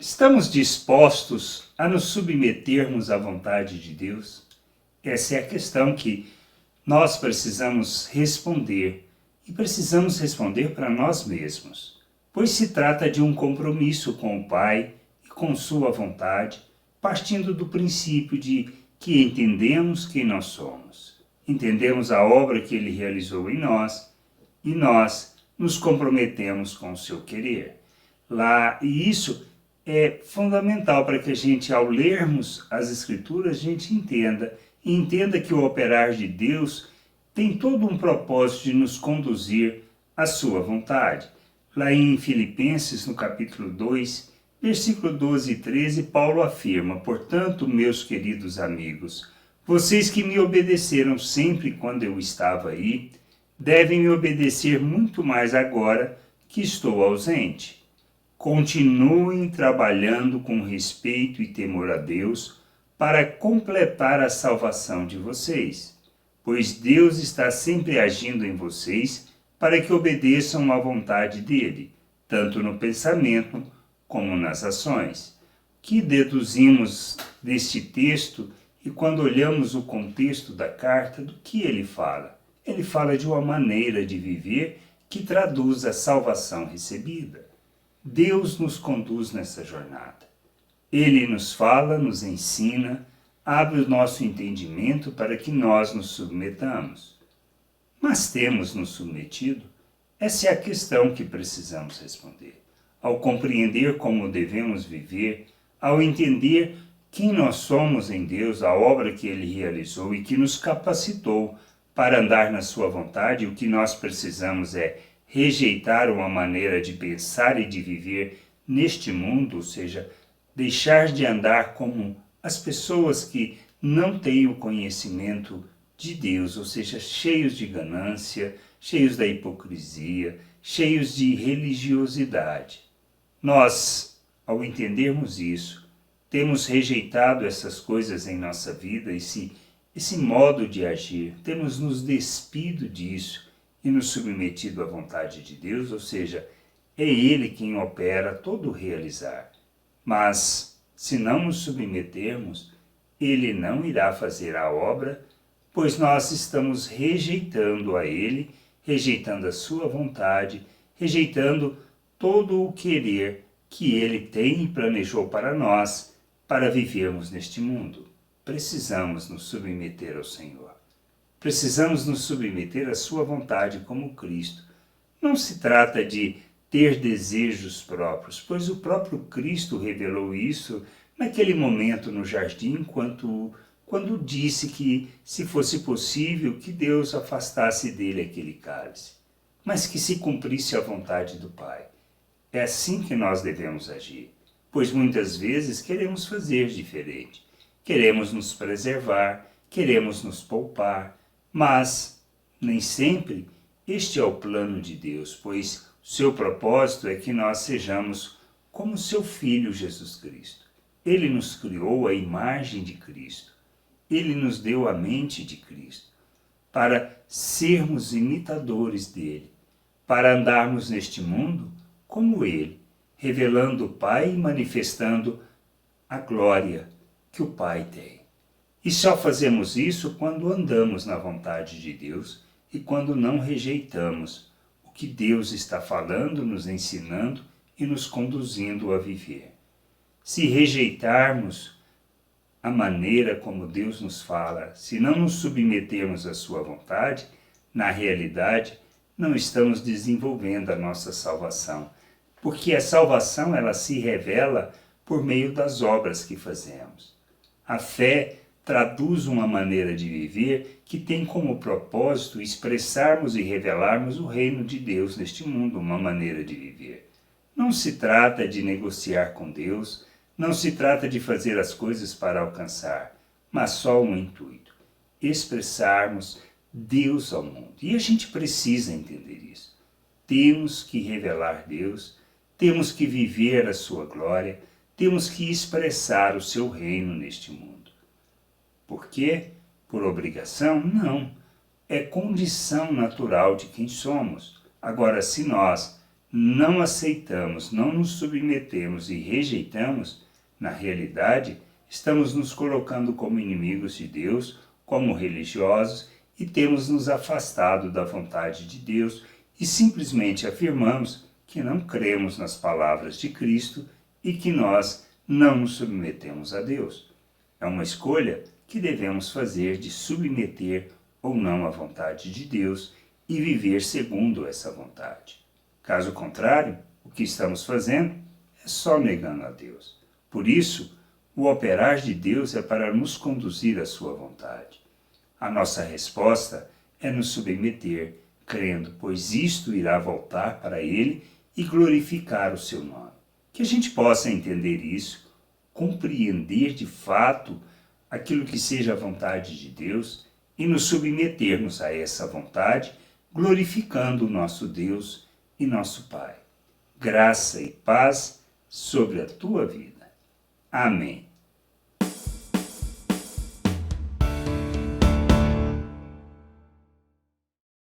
Estamos dispostos a nos submetermos à vontade de Deus? Essa é a questão que nós precisamos responder e precisamos responder para nós mesmos, pois se trata de um compromisso com o Pai e com sua vontade, partindo do princípio de que entendemos quem nós somos, entendemos a obra que Ele realizou em nós e nós nos comprometemos com o seu querer. E isso é fundamental para que a gente, ao lermos as Escrituras, a gente entenda que o operar de Deus tem todo um propósito de nos conduzir à sua vontade. Lá em Filipenses, no capítulo 2, versículo 12 e 13, Paulo afirma: "Portanto, meus queridos amigos, vocês que me obedeceram sempre quando eu estava aí, devem me obedecer muito mais agora que estou ausente. Continuem trabalhando com respeito e temor a Deus para completar a salvação de vocês, pois Deus está sempre agindo em vocês para que obedeçam à vontade dele, tanto no pensamento como nas ações." Que deduzimos deste texto e quando olhamos o contexto da carta, do que ele fala? Ele fala de uma maneira de viver que traduz a salvação recebida. Deus nos conduz nessa jornada. Ele nos fala, nos ensina, abre o nosso entendimento para que nós nos submetamos. Mas temos nos submetido? Essa é a questão que precisamos responder. Ao compreender como devemos viver, ao entender quem nós somos em Deus, a obra que Ele realizou e que nos capacitou para andar na sua vontade, o que nós precisamos é rejeitar uma maneira de pensar e de viver neste mundo, ou seja, deixar de andar como as pessoas que não têm o conhecimento de Deus, ou seja, cheios de ganância, cheios da hipocrisia, cheios de religiosidade. Nós, ao entendermos isso, temos rejeitado essas coisas em nossa vida, esse modo de agir, temos nos despido disso e nos submetido à vontade de Deus, ou seja, é Ele quem opera todo o realizar. Mas, se não nos submetermos, Ele não irá fazer a obra, pois nós estamos rejeitando a Ele, rejeitando a sua vontade, rejeitando todo o querer que Ele tem e planejou para nós, para vivermos neste mundo. Precisamos nos submeter ao Senhor. Precisamos nos submeter à sua vontade como Cristo. Não se trata de ter desejos próprios, pois o próprio Cristo revelou isso naquele momento no jardim, quando disse que, se fosse possível, que Deus afastasse dele aquele cálice, mas que se cumprisse a vontade do Pai. É assim que nós devemos agir, pois muitas vezes queremos fazer diferente. Queremos nos preservar, queremos nos poupar, mas nem sempre este é o plano de Deus, pois o seu propósito é que nós sejamos como seu Filho Jesus Cristo. Ele nos criou à imagem de Cristo. Ele nos deu a mente de Cristo para sermos imitadores dele, para andarmos neste mundo como ele, revelando o Pai e manifestando a glória que o Pai tem. E só fazemos isso quando andamos na vontade de Deus e quando não rejeitamos o que Deus está falando, nos ensinando e nos conduzindo a viver. Se rejeitarmos a maneira como Deus nos fala, se não nos submetermos à sua vontade, na realidade, não estamos desenvolvendo a nossa salvação, porque a salvação ela se revela por meio das obras que fazemos. A fé traduz uma maneira de viver que tem como propósito expressarmos e revelarmos o reino de Deus neste mundo, uma maneira de viver. Não se trata de negociar com Deus, não se trata de fazer as coisas para alcançar, mas só um intuito: expressarmos Deus ao mundo. E a gente precisa entender isso. Temos que revelar Deus, temos que viver a sua glória, temos que expressar o seu reino neste mundo. Por quê? Por obrigação? Não. É condição natural de quem somos. Agora, se nós não aceitamos, não nos submetemos e rejeitamos, na realidade, estamos nos colocando como inimigos de Deus, como religiosos, e temos nos afastado da vontade de Deus e simplesmente afirmamos que não cremos nas palavras de Cristo e que nós não nos submetemos a Deus. É uma escolha que devemos fazer de submeter ou não à vontade de Deus e viver segundo essa vontade. Caso contrário, o que estamos fazendo é só negando a Deus. Por isso, o operar de Deus é para nos conduzir à sua vontade. A nossa resposta é nos submeter, crendo, pois isto irá voltar para Ele e glorificar o seu nome. Que a gente possa entender isso, compreender de fato aquilo que seja a vontade de Deus e nos submetermos a essa vontade, glorificando o nosso Deus e nosso Pai. Graça e paz sobre a tua vida. Amém.